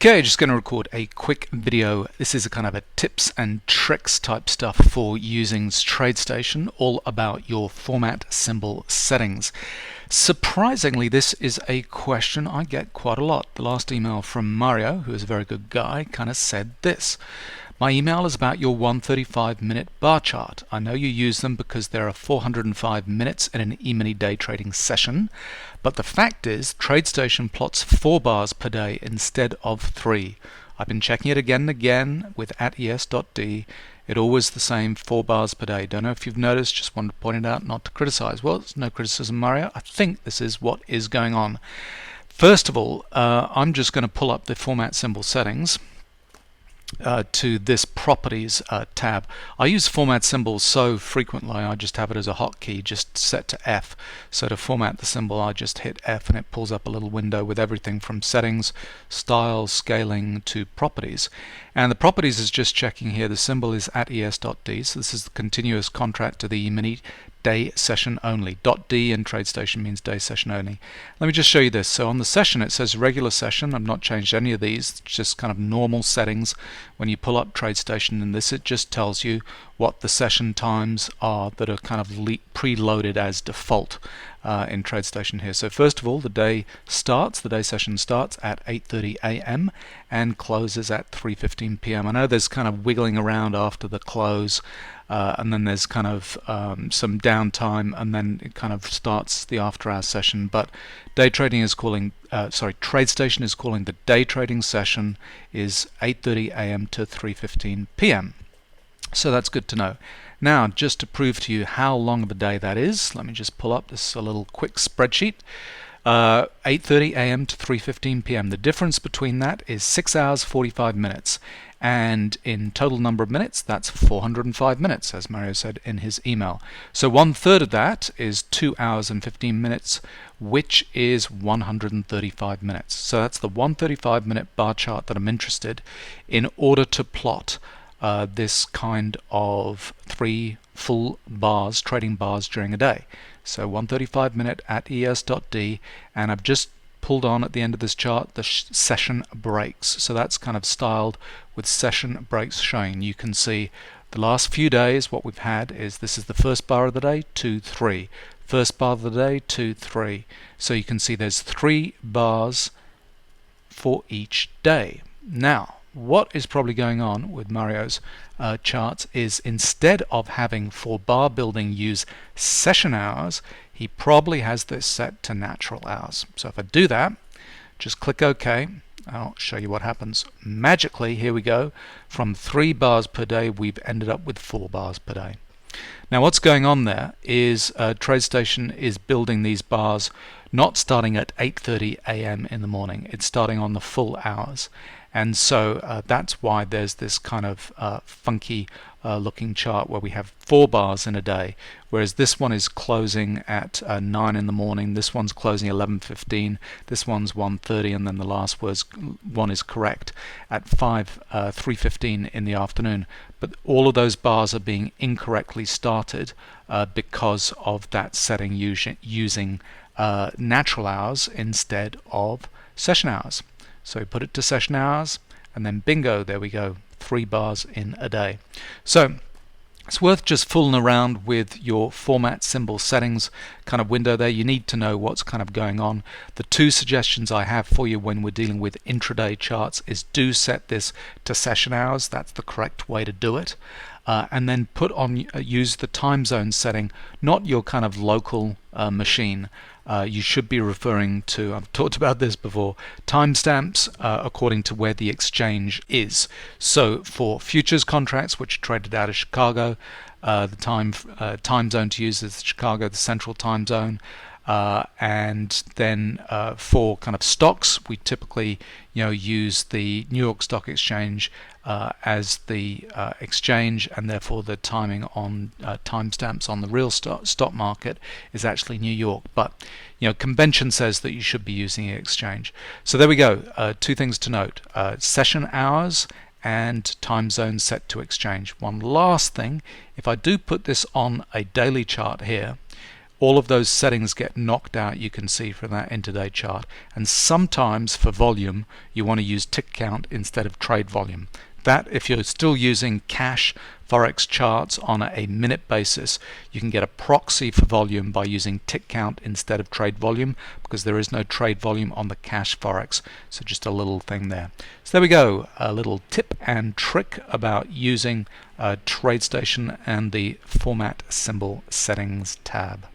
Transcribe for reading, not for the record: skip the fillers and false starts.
Okay, just going to record a quick video. This is a kind of a tips and tricks type stuff for using TradeStation, all about your format symbol settings. Surprisingly, this is a question I get quite a lot. The last email from Mario, who is a very good guy, kind of said this. My email is about your 135-minute bar chart. I know you use them because there are 405 minutes in an E-mini day trading session, but the fact is TradeStation plots 4 bars per day instead of 3. I've been checking it again and again with @es.d. It always the same 4 bars per day. Don't know if you've noticed, just wanted to point it out, not to criticize. Well, it's no criticism, Mario. I think this is what is going on. First of all, I'm just going to pull up the format symbol settings to this properties tab. I use format symbols so frequently I just have it as a hotkey just set to F. So to format the symbol I just hit F and it pulls up a little window with everything from settings, style, scaling to properties. And the properties is just checking here the symbol is @es.d, so this is the continuous contract to the E-mini day session only. .d in TradeStation means day session only. Let me just show you this. So on the session it says regular session. I've not changed any of these. It's just kind of normal settings. When you pull up TradeStation in this, it just tells you what the session times are that are kind of preloaded as default in TradeStation here. So first of all, the day session starts at 8:30 a.m. and closes at 3:15 p.m. I know there's kind of wiggling around after the close, and then there's kind of some downtime, and then it kind of starts the after-hours session. But TradeStation is calling the day trading session is 8:30 a.m. to 3:15 p.m. So that's good to know. Now, just to prove to you how long of a day that is, let me just pull up this a little quick spreadsheet. 8:30 a.m. to 3:15 p.m. The difference between that is 6 hours 45 minutes, and in total number of minutes that's 405 minutes, as Mario said in his email. So 1/3 of that is 2 hours and 15 minutes, which is 135 minutes. So that's the 135-minute bar chart that I'm interested in order to plot this kind of 3 full bars, trading bars during a day. So 135-minute @es.d, and I've just pulled on at the end of this chart the session breaks. So that's kind of styled with session breaks showing. You can see the last few days what we've had is this is the first bar of the day, 2, 3. First bar of the day, 2, 3. So you can see there's 3 bars for each day. Now, what is probably going on with Mario's charts is instead of having for bar building use session hours, he probably has this set to natural hours. So if I do that, just click OK, I'll show you what happens. Magically, here we go, from 3 bars per day we've ended up with 4 bars per day. Now what's going on there is TradeStation is building these bars not starting at 8:30 a.m. in the morning, it's starting on the full hours. And so that's why there's this kind of funky looking chart where we have 4 bars in a day, whereas this one is closing at 9 in the morning, this one's closing 11:15, this one's 1:30, and then the last one is correct at 3:15 in the afternoon. But all of those bars are being incorrectly started because of that setting using natural hours instead of session hours. So we put it to session hours, and then bingo, there we go, 3 bars in a day. So it's worth just fooling around with your format symbol settings kind of window there. You need to know what's kind of going on. The 2 suggestions I have for you when we're dealing with intraday charts is do set this to session hours. That's the correct way to do it. And then use the time zone setting, not your kind of local machine. You should be referring to, I've talked about this before, timestamps according to where the exchange is. So for futures contracts which are traded out of Chicago, the time zone to use is Chicago, the central time zone. And then for kind of stocks, we typically use the New York Stock Exchange as the exchange, and therefore the timing on timestamps on the real stock market is actually New York. But convention says that you should be using the exchange. So there we go. 2 things to note: session hours and time zone set to exchange. One last thing: if I do put this on a daily chart here, all of those settings get knocked out, you can see from that intraday chart. And sometimes for volume you want to use tick count instead of trade volume. That, if you're still using cash forex charts on a minute basis, you can get a proxy for volume by using tick count instead of trade volume, because there is no trade volume on the cash forex. So just a little thing there. So there we go, a little tip and trick about using TradeStation and the format symbol settings tab.